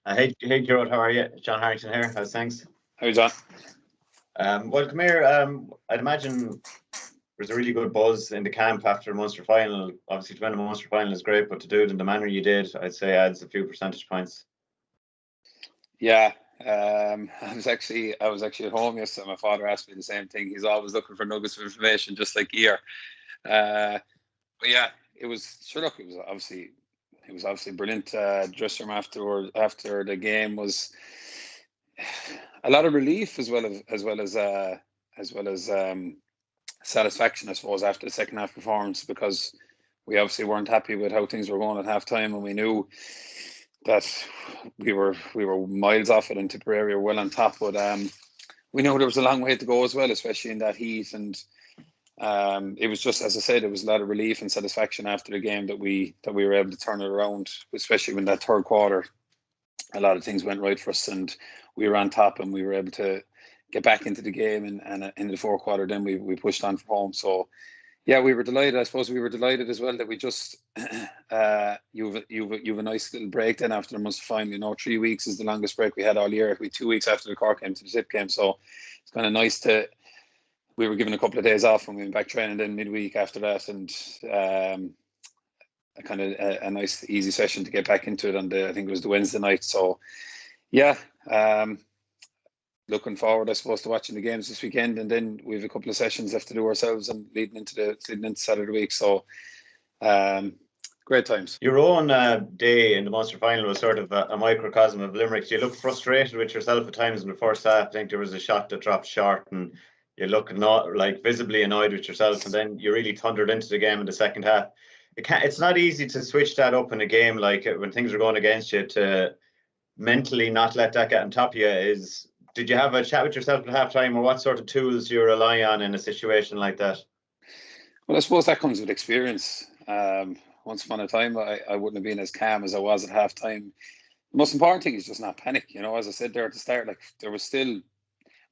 Hey, Gearoid, how are you? John Harrington here. How's things? How you John? Well, come here. I'd imagine there's a really good buzz in the camp after the Munster final. Obviously, to win a Munster final is great, but to do it in the manner you did, I'd say adds a few percentage points. Yeah, I was actually at home yesterday. My father asked me the same thing. He's always looking for nuggets of information, just like Gear. But yeah, it was sure. Look, it was obviously brilliant. Dressing room after the game was a lot of relief as well as satisfaction, I suppose, after the second half performance, because we obviously weren't happy with how things were going at half time, and we knew that we were miles off it, and Tipperary were well on top, but we know there was a long way to go as well, especially in that heat. And it was just, as I said, it was a lot of relief and satisfaction after the game that we were able to turn it around, especially when that third quarter, a lot of things went right for us, and we were on top, and we were able to get back into the game. And in the fourth quarter, then we pushed on from home. So yeah, we were delighted. I suppose we were delighted as well that we just you've a nice little break then after the Munster final. 3 weeks is the longest break we had all year. We 2 weeks after the Cork game to the Tip game, so it's kind of nice we were given a couple of days off and we went back training then midweek after that, and a nice easy session to get back into it on I think it was the Wednesday night. So yeah, looking forward, I suppose, to watching the games this weekend, and then we have a couple of sessions left to do ourselves and leading into Saturday week. So great times. Your own day in the Munster final was sort of a microcosm of Limerick. You looked frustrated with yourself at times in the first half. I think there was a shot that dropped short, and you look not like visibly annoyed with yourself, and then you really thundered into the game in the second half. It's not easy to switch that up in a game like when things are going against you, to mentally not let that get on top of you. Did you have a chat with yourself at halftime, or what sort of tools you rely on in a situation like that? Well, I suppose that comes with experience. Once upon a time, I wouldn't have been as calm as I was at halftime. The most important thing is just not panic. As I said there at the start, like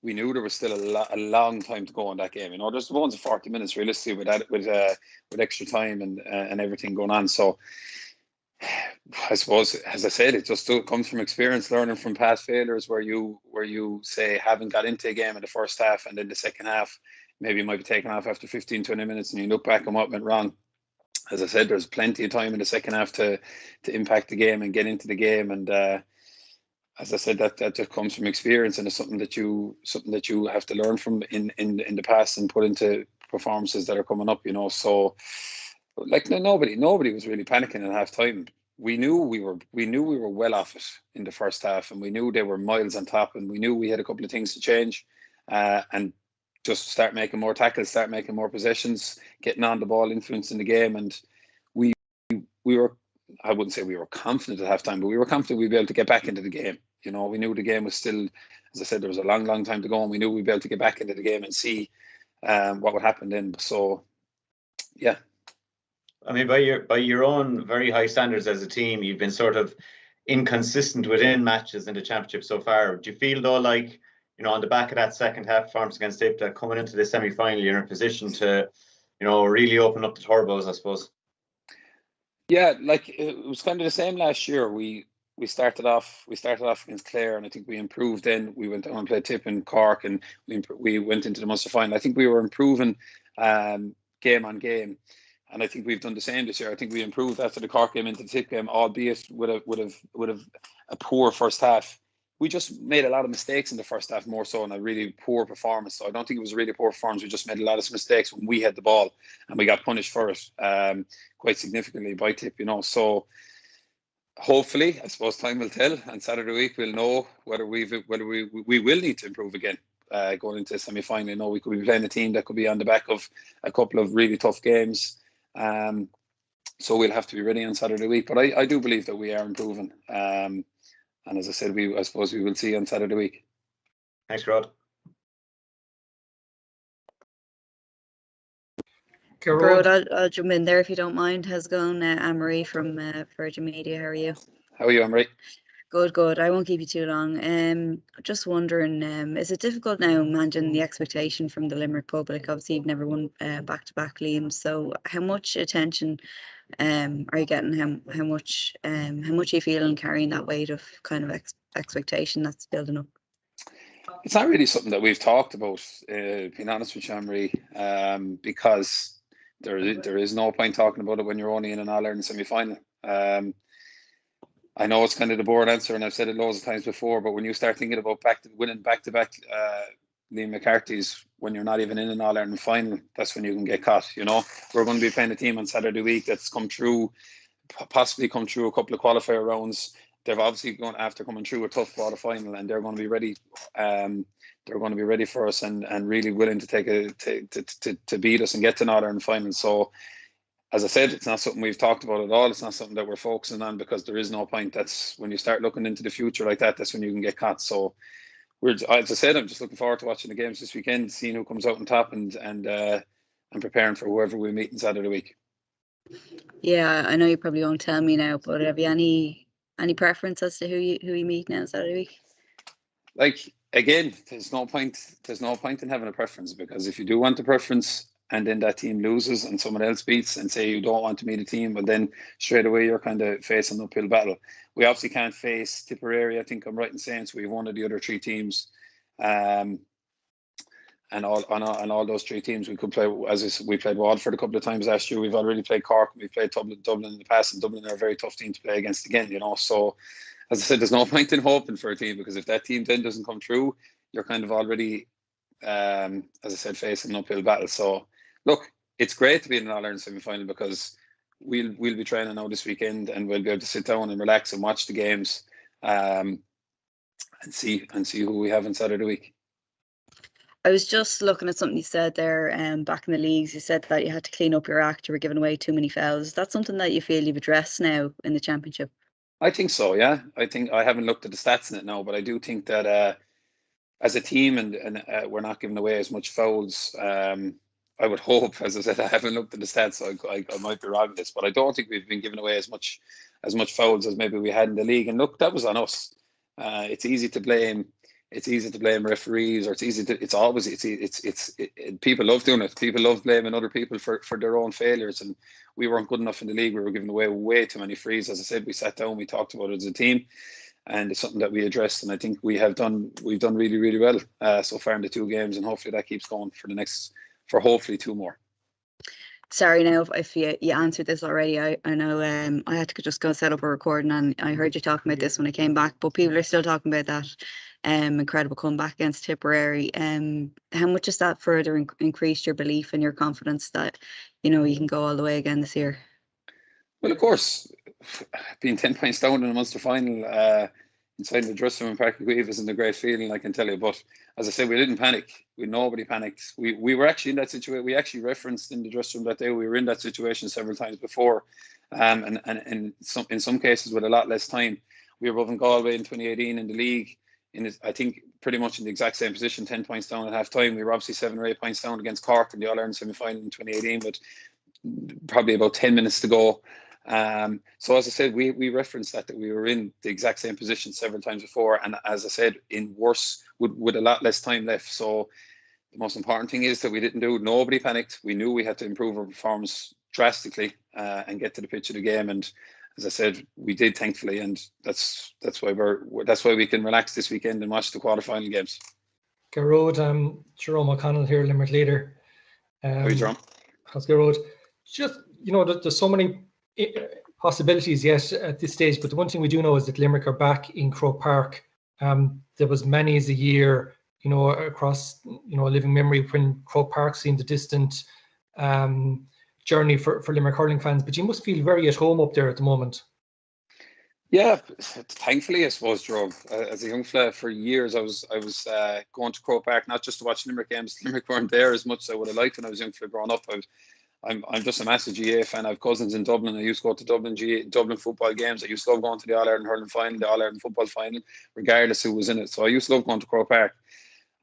we knew there was still a long time to go in that game. There's the ones of 40 minutes realistically with extra time and everything going on. So I suppose, as I said, it just comes from experience, learning from past failures where you say haven't got into a game in the first half, and then the second half maybe you might be taken off after 15, 20 minutes, and you look back on what went wrong. As I said, there's plenty of time in the second half to impact the game and get into the game. And as I said, that just comes from experience, and it's something that you have to learn from in the past and put into performances that are coming up. So like nobody was really panicking at half time. We knew we were well off it in the first half, and we knew they were miles on top, and we knew we had a couple of things to change, and just start making more tackles, start making more possessions, getting on the ball, influencing the game. And we were, I wouldn't say we were confident at halftime, but we were confident we'd be able to get back into the game. We knew the game was still, as I said, there was a long time to go, and we knew we'd be able to get back into the game and see what would happen then. So yeah. I mean, by your own very high standards as a team, you've been sort of inconsistent within matches in the championship so far. Do you feel though, like, on the back of that second half performance against Tip, that coming into the semi-final, you're in a position to, really open up the turbos, I suppose? Yeah, like it was kind of the same last year. We started off against Clare, and I think we improved. Then we went on and played Tip in Cork, and we went into the Munster final. I think we were improving game on game. And I think we've done the same this year. I think we improved after the Cork game into the Tip game, albeit would have a poor first half. We just made a lot of mistakes in the first half, more so, and a really poor performance. So I don't think it was a really poor performance. We just made a lot of mistakes when we had the ball, and we got punished for it quite significantly by Tip. So hopefully, I suppose time will tell. And Saturday week we'll know whether we will need to improve again going into the semi-final. We could be playing a team that could be on the back of a couple of really tough games. So we'll have to be ready on Saturday week, but I do believe that we are improving. And as I said, I suppose we will see on Saturday week. Thanks, Rod. Gearoid, I'll jump in there if you don't mind. How's it going? Anne-Marie from Virgin Media. How are you? How are you, Anne-Marie? Good. I won't keep you too long. Just wondering, is it difficult now managing the expectation from the Limerick public? Obviously, you've never won back-to-back Liams, so how much attention Are you getting how much are you feeling carrying that weight of kind of expectation that's building up? It's not really something that we've talked about, being honest with you, Anne-Marie, because there is no point talking about it when you're only in an All-Ireland semi-final. I know it's kind of the board answer, and I've said it loads of times before, but when you start thinking about winning back-to-back Liam McCarthy's when you're not even in an All-Ireland final, that's when you can get caught. You know, we're going to be playing a team on Saturday week that's possibly come through a couple of qualifier rounds. They've obviously gone after coming through a tough quarter final, and they're going to be ready. They're going to be ready for us and really willing to to beat us and get to an All-Ireland final. So, as I said, it's not something we've talked about at all. It's not something that we're focusing on because there is no point. That's when you start looking into the future like that. That's when you can get caught. So, as I said, I'm just looking forward to watching the games this weekend, seeing who comes out on top, and preparing for whoever we meet in Saturday week. Yeah, I know you probably won't tell me now, but have you any preference as to who you meet now Saturday week? Like, again, there's no point in having a preference, because if you do want a preference and then that team loses and someone else beats, and say you don't want to meet a team, but then straight away you're kind of facing an uphill battle. We obviously can't face Tipperary. I think I'm right in saying, so we've one of the other three teams. And all those three teams we could play. We played Waterford a couple of times last year. We've already played Cork. We played Dublin in the past, and Dublin are a very tough team to play against again. You know, so as I said, there's no point in hoping for a team, because if that team then doesn't come through, you're kind of already, as I said, facing an uphill battle. So look, it's great to be in an All-Ireland semi-final, because we'll be training now this weekend, and we'll be able to sit down and relax and watch the games, and see who we have on Saturday week. I was just looking at something you said there, back in the leagues. You said that you had to clean up your act. You were giving away too many fouls. Is that something that you feel you've addressed now in the championship? I think so, yeah. I think, I haven't looked at the stats in it now, but I do think that as a team, and we're not giving away as much fouls. I would hope, as I said, I haven't looked at the stats, so I might be wrong with this, but I don't think we've been giving away as much fouls as maybe we had in the league. And look, that was on us. It's easy to blame referees, or people love doing it. People love blaming other people for their own failures, and we weren't good enough in the league. We were giving away way too many frees. As I said, we sat down, we talked about it as a team, and it's something that we addressed, and I think we've done really, really well so far in the two games, and hopefully that keeps going for hopefully two more. Sorry now if you answered this already. I know I had to just go set up a recording, and I heard you talking about this when I came back, but people are still talking about that incredible comeback against Tipperary. How much has that further increased your belief and your confidence that you can go all the way again this year? Well, of course, being 10 points down in a Munster final inside the dressing room in Park Gueve isn't a great feeling, I can tell you. But as I said, we didn't panic. Nobody panicked. We were actually in that situation. We actually referenced in the dressing room that day, we were in that situation several times before, and in some cases with a lot less time. We were above in Galway in 2018 in the league. I think pretty much in the exact same position, 10 points down at half time. We were obviously 7 or 8 points down against Cork in the All-Ireland semi-final in 2018, but probably about 10 minutes to go. So as I said, we referenced that we were in the exact same position several times before, and as I said, in worse with a lot less time left. So the most important thing is that we didn't do. Nobody panicked. We knew we had to improve our performance drastically and get to the pitch of the game. And as I said, we did, thankfully, and that's why we can relax this weekend and watch the quarterfinal games. Gearoid, Jerome O'Connell here, Limerick leader. How are you, Jerome? How's Gearoid? Just there's so many possibilities yet at this stage, but the one thing we do know is that Limerick are back in Croke Park. There was many as a year, across living memory when Croke Park seemed a distant journey for Limerick hurling fans. But you must feel very at home up there at the moment. Yeah, thankfully, I suppose, Jerome. As a young fella, for years, I was going to Croke Park not just to watch Limerick games. Limerick weren't there as much as I would have liked when I was young fella growing up. I'm just a massive GAA fan. I have cousins in Dublin. I used to go to Dublin football games. I used to love going to the All-Ireland hurling final, the All-Ireland football final, regardless who was in it. So I used to love going to Croke Park.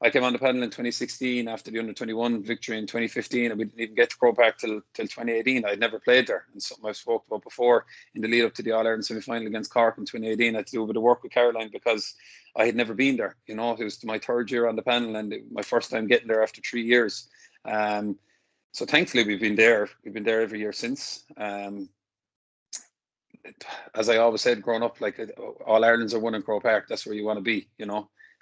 I came on the panel in 2016 after the under-21 victory in 2015, and we didn't even get to Croke Park till 2018. I'd never played there, and something I've spoke about before in the lead up to the All-Ireland semi-final against Cork in 2018. I had to do a bit of work with Caroline because I had never been there. It was my third year on the panel and my first time getting there after 3 years. So thankfully we've been there. We've been there every year since. as I always said growing up, like All Irelands are won in Croke Park. That's where you want to be,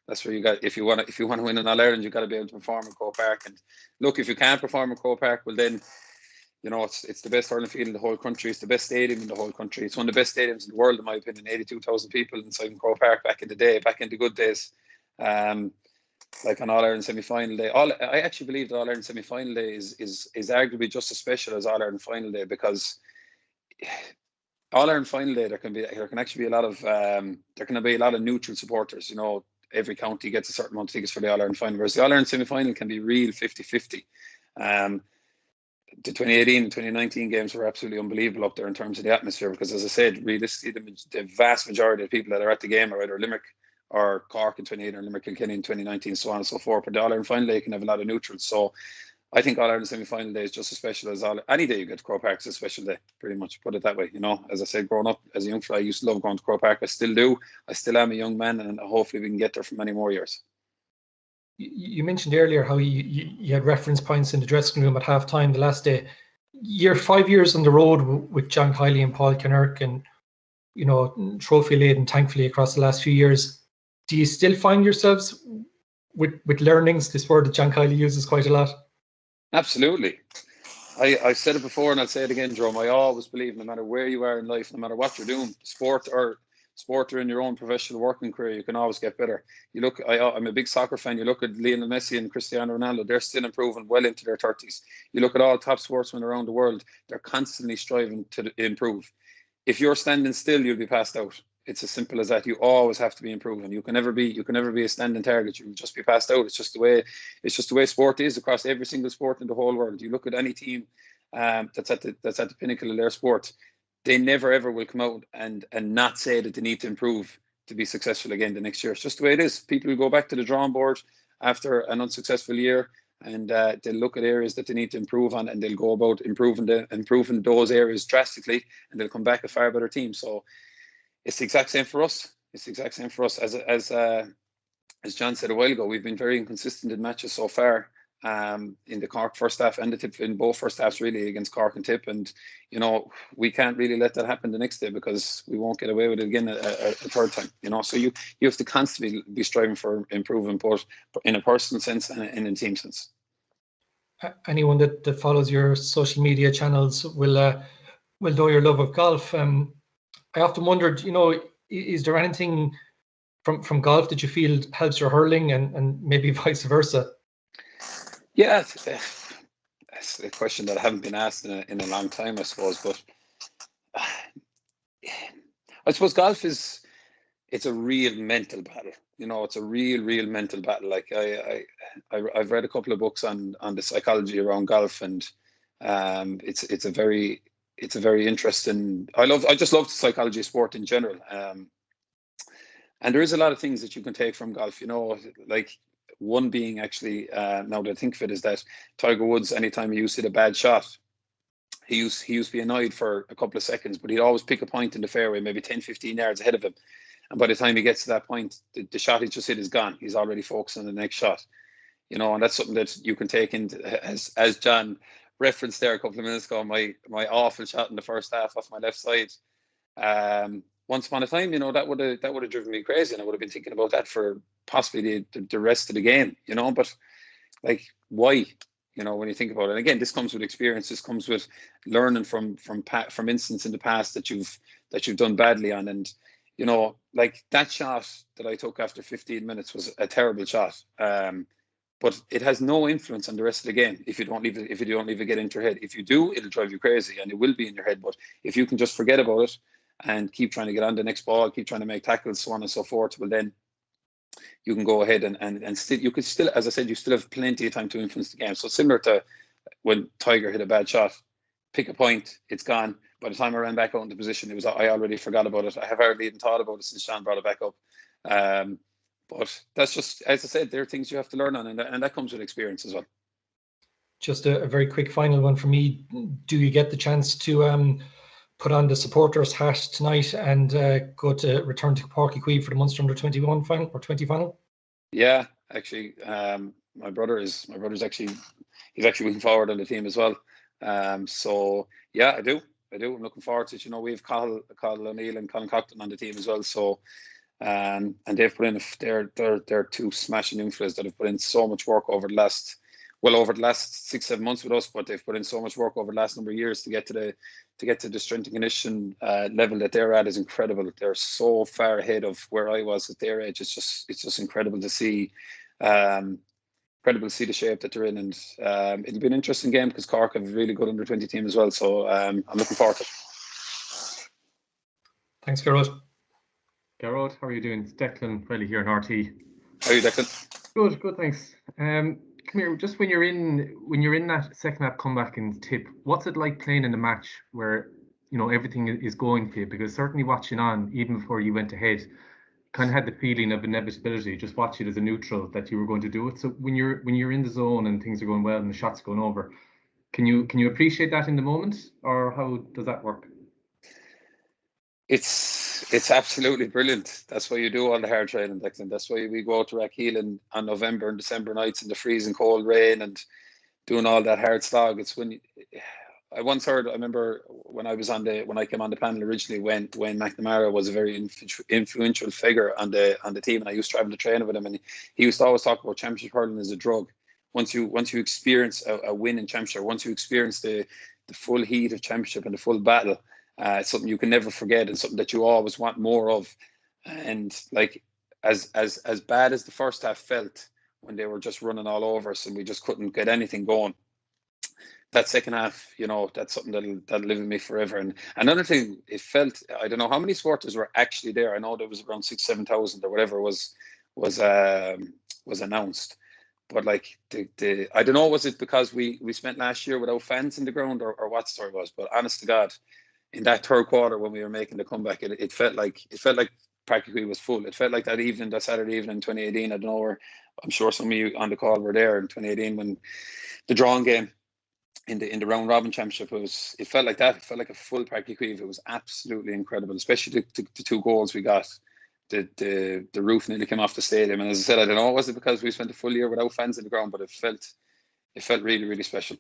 That's where you got, if you want to win in All Ireland, you got to be able to perform in Croke Park. And look, if you can't perform in Croke Park, well then, it's the best hurling field in the whole country. It's the best stadium in the whole country. It's one of the best stadiums in the world, in my opinion. 82,000 people inside Croke Park back in the day, back in the good days. Like on All Ireland semi-final day. I actually believe that All Ireland semi-final day is arguably just as special as All Ireland final day, because All Ireland final day there can be a lot of neutral supporters. Every county gets a certain amount of tickets for the All Ireland final, whereas the All Ireland semi-final can be real 50-50. The 2018 and 2019 games were absolutely unbelievable up there in terms of the atmosphere, because, as I said, realistically, the vast majority of people that are at the game are either Limerick or Cork in 2018 or Limerick Kilkenny in 2019, so on and so forth. But the All Ireland final day can have a lot of neutrals. So I think All Ireland semi-final day is just as special as any day you get to Croke Park is a special day, pretty much, put it that way. As I said, growing up as a young fella, I used to love going to Croke Park. I still do. I still am a young man, and hopefully we can get there for many more years. You mentioned earlier how you had reference points in the dressing room at half time the last day. You're 5 years on the road with John Kiely and Paul Kinnerk, and trophy laden, thankfully, across the last few years. Do you still find yourselves with learnings, this word that John Kiely uses quite a lot? Absolutely. I've said it before and I'll say it again, Jerome. I always believe, no matter where you are in life, no matter what you're doing, sport or in your own professional working career, you can always get better. I'm a big soccer fan. You look at Lionel Messi and Cristiano Ronaldo, they're still improving well into their 30s. You look at all top sportsmen around the world, they're constantly striving to improve. If you're standing still, you'll be passed out. It's as simple as that. You always have to be improving. You can never be a standing target. You'll just be passed out. It's just the way sport is across every single sport in the whole world. You look at any team that's at the pinnacle of their sport, they never ever will come out and not say that they need to improve to be successful again the next year. It's just the way it is. People will go back to the drawing board after an unsuccessful year, and they'll look at areas that they need to improve on, and they'll go about improving those areas drastically, and they'll come back a far better team. So it's the exact same for us. As John said a while ago, we've been very inconsistent in matches so far. In the Cork first half and the Tip, in both first halves really, against Cork and Tip, and we can't really let that happen the next day, because we won't get away with it again a third time. So you have to constantly be striving for improvement, both in a personal sense and in a team sense. Anyone that follows your social media channels will know your love of golf. I often wondered, is there anything from golf that you feel helps your hurling, and maybe vice versa? Yeah, that's a question that I haven't been asked in a long time, I suppose. But I suppose golf it's a real mental battle. It's a real mental battle. Like I've read a couple of books on the psychology around golf, and it's a very interesting. I just love the psychology of sport in general. And there is a lot of things that you can take from golf. Like one being actually, now that I think of it, is that Tiger Woods, anytime he used to hit a bad shot, he used to be annoyed for a couple of seconds, but he'd always pick a point in the fairway, maybe 10-15 yards ahead of him. And by the time he gets to that point, the shot he's just hit is gone. He's already focused on the next shot. And that's something that you can take into, as John referenced there a couple of minutes ago, my awful shot in the first half off my left side. Once upon a time, that would have driven me crazy, and I would have been thinking about that for possibly the rest of the game. But like, why? When you think about it, and again, this comes with experience. This comes with learning from incidents in the past that you've done badly on. And like that shot that I took after 15 minutes was a terrible shot. But it has no influence on the rest of the game if you don't leave it get into your head. If you do, it'll drive you crazy, and it will be in your head. But if you can just forget about it and keep trying to get on the next ball, keep trying to make tackles, so on and so forth, well then you can go ahead and still, you could still, as I said, you still have plenty of time to influence the game. So similar to when Tiger hit a bad shot, pick a point, it's gone. By the time I ran back out into position, I already forgot about it. I have hardly even thought about it since Sean brought it back up. But that's just, as I said, there are things you have to learn on, and that comes with experience as well. Just a very quick final one for me. Do you get the chance to put on the supporters hat tonight and go to return to Páirc Uí Chaoimh for the Munster under 21 final or 20 final? Yeah, actually, my brother's actually, he's actually looking forward on the team as well. So yeah, I do. I do. I'm looking forward to it. You know, we've Cathal O'Neill and Colin Coughlin on the team as well. So, and they've put in, they're two smashing infielders that have put in so much work over the last 6-7 months with us, but they've put in so much work over the last number of years to get to the strength and condition level that they're at is incredible. They're so far ahead of where I was at their age. It's just incredible to see. Incredible to see the shape that they're in, and it'll be an interesting game because Cork have a really good under-20 team as well. So I'm looking forward to it. Thanks, Gearoid. Gearoid, how are you doing? It's Declan Riley here in RT. How are you, Declan? Good, thanks. Come here. Just when you're in that second half comeback and tip, what's it like playing in a match where everything is going for you? Because certainly watching on, even before you went ahead, kind of had the feeling of inevitability, just watch it as a neutral, that you were going to do it. So when you're in the zone and things are going well and the shots are going over, can you appreciate that in the moment, or how does that work? It's absolutely brilliant. That's why you do all the hard training, Declan. That's why we go out to Rackheelan on November and December nights in the freezing cold rain and doing all that hard slog. It's when I once heard, I remember when I came on the panel originally, when McNamara was a very influential figure on the team, and I used to travel to train with him, and he used to always talk about championship hurling as a drug. Once you experience a win in championship, once you experience the full heat of championship and the full battle, it's something you can never forget, and something that you always want more of. And like as bad as the first half felt when they were just running all over us and we just couldn't get anything going, that second half, that's something that'll live with me forever. And another thing, it felt, I don't know how many supporters were actually there. I know there was around 6,000-7,000 or whatever was announced. But like I don't know, was it because we spent last year without fans in the ground, or what the story was? But honest to God, in that third quarter when we were making the comeback, it felt like practically was full. It felt like that Saturday evening in 2018. I don't know, I'm sure some of you on the call were there in 2018 when the drawing game in the round robin championship, it felt like that. It felt like a full practically. It was absolutely incredible, especially the two goals we got. The roof nearly came off the stadium, and as I said, I don't know, was it because we spent a full year without fans in the ground, but it felt really, really special.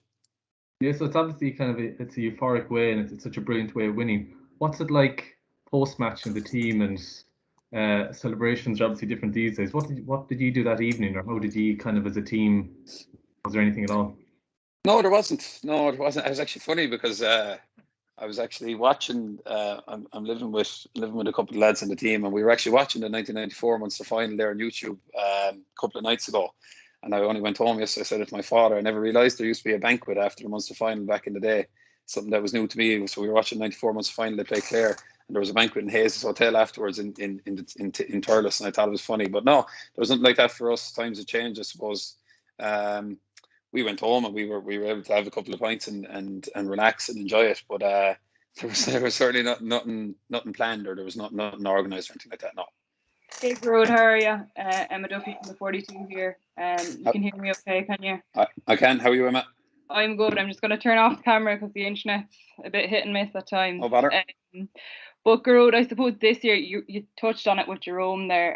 Yeah, so it's obviously it's a euphoric way, and it's such a brilliant way of winning. What's it like post-match in the team, and celebrations are obviously different these days. What did you do that evening, or how did you kind of as a team? Was there anything at all? No, there wasn't. No, it wasn't. It was actually funny because I was actually watching. I'm living with a couple of lads in the team, and we were actually watching the 1994 Munster final there on YouTube a couple of nights ago. And I only went home yesterday. I said it to my father. I never realised there used to be a banquet after the Munster final back in the day. Something that was new to me. So we were watching the 94 Munster final. They played Clare, and there was a banquet in Hayes' hotel afterwards in Turles, and I thought it was funny. But no, there was nothing like that for us. Times have changed, I suppose. We went home and we were able to have a couple of pints and relax and enjoy it. But there was certainly nothing planned, or there was nothing organised or anything like that. No. Hey, Gearoid, how are you? Emma Duffy from the 42 here. You can hear me okay, can you? I can. How are you, Emma? I'm good. I'm just going to turn off the camera because the internet's a bit hit and miss at times. No bother. But Gearoid, I suppose this year you touched on it with Jerome there.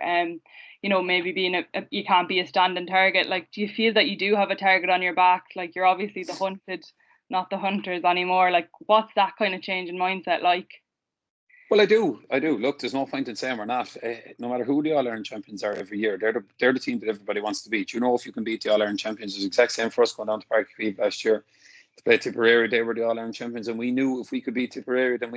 Maybe being you can't be a standing target. Like, do you feel that you do have a target on your back? Like, you're obviously the hunted, not the hunters anymore. Like, what's that kind of change in mindset like? Well, I do. Look, there's no point in saying we're not. No matter who the All-Ireland champions are every year, they're the team that everybody wants to beat. If you can beat the All-Ireland champions, it was the exact same for us going down to Park Creek last year to play Tipperary. They were the All-Ireland champions, and we knew if we could beat Tipperary, then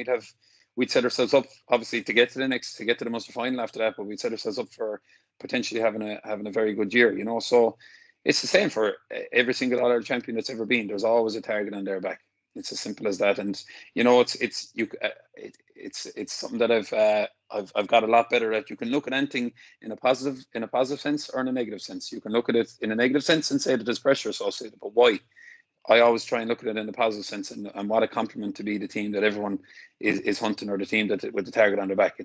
we'd set ourselves up, obviously, to get to the Munster final after that. But we'd set ourselves up for potentially having a very good year. So it's the same for every single All-Ireland champion that's ever been. There's always a target on their back. It's as simple as that, and it's something that I've got a lot better at. You can look at anything in a positive sense or in a negative sense. You can look at it in a negative sense and say that there's pressure associated, but why? I always try and look at it in a positive sense, and what a compliment to be the team that everyone is hunting, or the team that with the target on their back.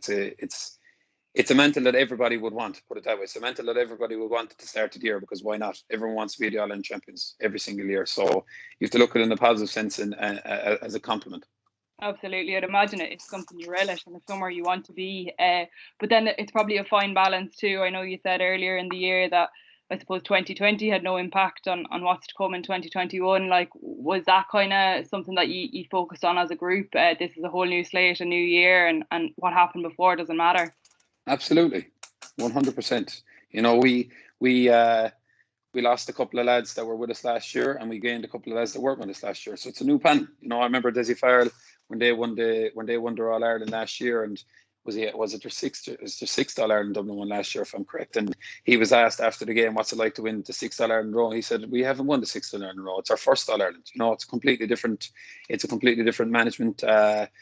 It's a mental that everybody would want, put it that way. It's a mental that everybody would want at the start of the year, because why not? Everyone wants to be the All-Ireland champions every single year. So you have to look at it in a positive sense and as a compliment. Absolutely. I'd imagine it's something you relish and it's somewhere you want to be. But then it's probably a fine balance too. I know you said earlier in the year that I suppose 2020 had no impact on what's to come in 2021. Like, was that kind of something that you focused on as a group? This is a whole new slate, a new year, and what happened before doesn't matter. Absolutely, 100%. You know, we lost a couple of lads that were with us last year, and we gained a couple of lads that weren't with us last year. So it's a new pan. You know, I remember Desi Farrell when they won the All Ireland last year, and was it their sixth All Ireland Dublin one last year, if I'm correct? And he was asked after the game, what's it like to win the sixth All Ireland in a row? He said, we haven't won the sixth All Ireland in a row. It's our first All Ireland. You know, it's a completely different management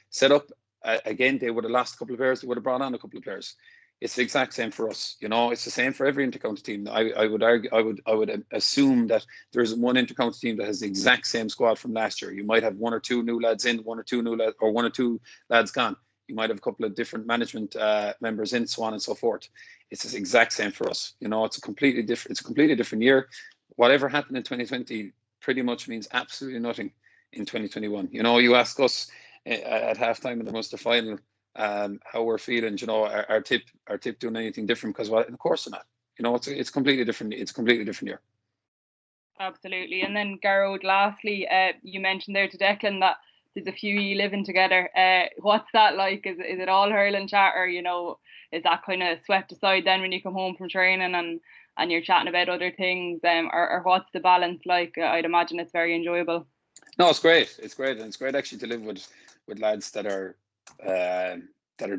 setup. Again, they would have lost a couple of players. They would have brought on a couple of players. It's the exact same for us. You know, it's the same for every intercounty team. I would assume that there's one intercounty team that has the exact same squad from last year. You might have one or two new lads in, one or two lads gone. You might have a couple of different management members in, so on and so forth. It's the exact same for us. You know, it's a completely different year. Whatever happened in 2020 pretty much means absolutely nothing in 2021. You know, you ask us at halftime in the Munster final how we're feeling. You know, our tip doing anything different? Because, well, of course not. You know, it's completely different. It's a completely different year. Absolutely. And then Gearoid, lastly, you mentioned there to Declan that there's a few of you living together. What's that like? Is it all hurling chat, or, you know, is that kind of swept aside then when you come home from training and you're chatting about other things? Or what's the balance like? I'd imagine it's very enjoyable. No, it's great. It's great, and it's great actually to live with lads that are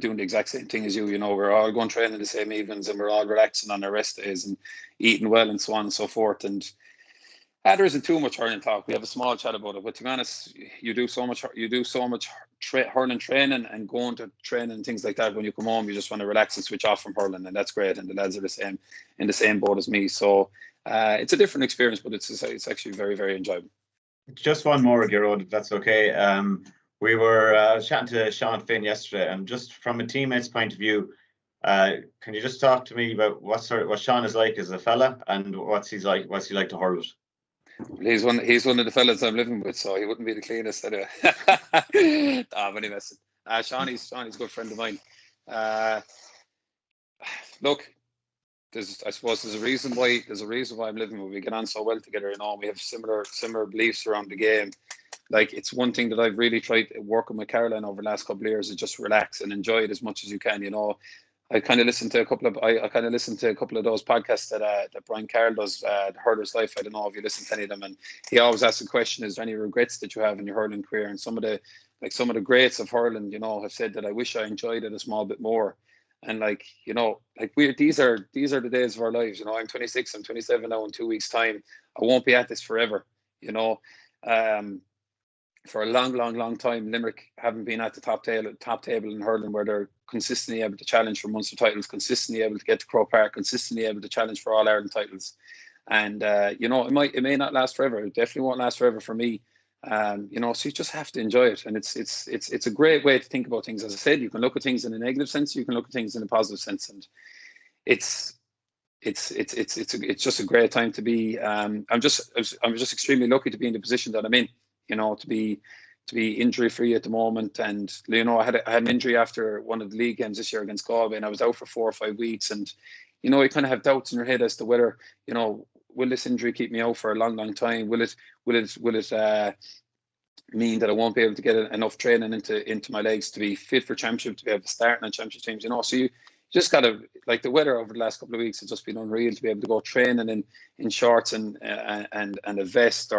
doing the exact same thing as you. You know, we're all going training the same evenings, and we're all relaxing on our rest days and eating well and so on and so forth. And there isn't too much hurling talk. We have a small chat about it, but to be honest, you do so much hurling training and going to training and things like that. When you come home, you just want to relax and switch off from hurling, and that's great. And the lads are in the same boat as me. So it's a different experience, but it's actually very, very enjoyable. Just one more, Gearoid, if that's okay. We were chatting to Sean Finn yesterday, and just from a teammate's point of view, can you just talk to me about what Sean is like as a fella, and what's he like to hurl with? He's one of the fellas I'm living with, so he wouldn't be the cleanest anyway. When he messing. Shawnee's a good friend of mine. Look, I suppose there's a reason why I'm living with. We get on so well together, you know. We have similar beliefs around the game. Like, it's one thing that I've really tried working with Caroline over the last couple of years is just relax and enjoy it as much as you can, you know. I kind of listened to a couple of those podcasts that Brian Carroll does, The Hurler's Life. I don't know if you listen to any of them, and he always asks the question, is there any regrets that you have in your hurling career? And some of the greats of hurling, you know, have said that I wish I enjoyed it a small bit more. And like, you know, like these are the days of our lives. You know, I'm 26, I'm 27 now in 2 weeks' time. I won't be at this forever, you know. For a long time, Limerick haven't been at the top table in hurling, where they're consistently able to challenge for Munster titles, consistently able to get to Croke Park, consistently able to challenge for All Ireland titles. And you know, it may not last forever. It definitely won't last forever for me. You know, so you just have to enjoy it, and it's a great way to think about things. As I said, you can look at things in a negative sense, you can look at things in a positive sense, and it's just a great time to be. I'm just extremely lucky to be in the position that I'm in. You know, to be injury free at the moment, and you know, I had an injury after one of the league games this year against Galway, and I was out for 4 or 5 weeks, and you know, you kind of have doubts in your head as to whether, you know, will this injury keep me out for a long time? Will it mean that I won't be able to get enough training into my legs to be fit for championship, to be able to start in championship teams? You know, so you just gotta, like, the weather over the last couple of weeks has just been unreal to be able to go training in shorts and a vest,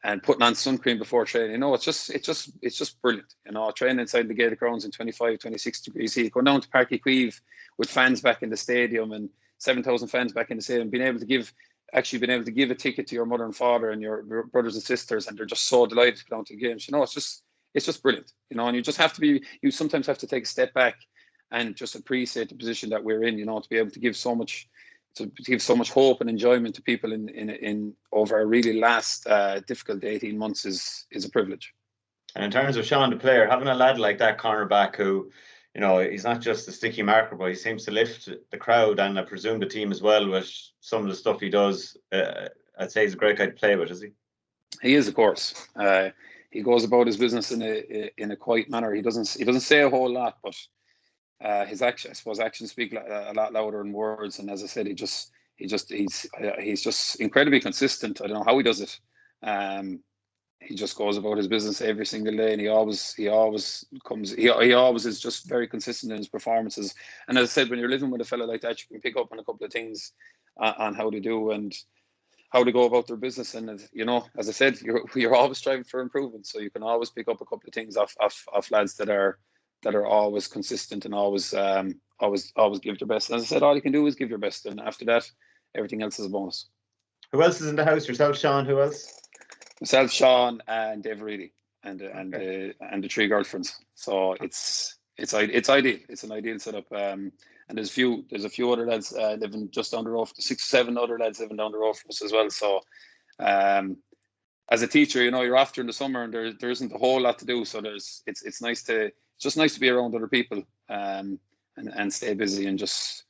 and putting on sun cream before training. You know, it's just brilliant. You know, training inside the Gaelic grounds in 25, 26 degrees heat, going down to Páirc Uí Chaoimh with fans back in the stadium and 7,000 fans back in the stadium, being able to give a ticket to your mother and father and your brothers and sisters, and they're just so delighted to go down to the games. You know, it's just brilliant. You know, and you sometimes have to take a step back and just appreciate the position that we're in. You know, to be able to give so much hope and enjoyment to people in over a really last difficult 18 months is a privilege. And in terms of Sean the player, having a lad like that cornerback who, you know, he's not just a sticky marker, but he seems to lift the crowd, and I presume the team as well with some of the stuff he does. I'd say he's a great guy to play with, is he? He is, of course. He goes about his business in a quiet manner. He doesn't say a whole lot, but his actions speak a lot louder than words. And as I said, he he's just incredibly consistent. I don't know how he does it. He just goes about his business every single day, and he always is just very consistent in his performances. And as I said, when you're living with a fella like that, you can pick up on a couple of things on how they do and how to go about their business. And you know, as I said, you're always striving for improvement, so you can always pick up a couple of things off lads that are always consistent and always give their best. As I said, all you can do is give your best, and after that, everything else is a bonus. Who else is in the house? Yourself, Sean? Who else? Myself, Sean, and Dave Reedy, and the three girlfriends. So it's ideal. It's an ideal setup. And there's a few other lads living just down the road. 6 or 7 other lads living down the road from us as well. So as a teacher, you know, you're after in the summer, and there isn't a whole lot to do. So it's just nice to be around other people and stay busy and just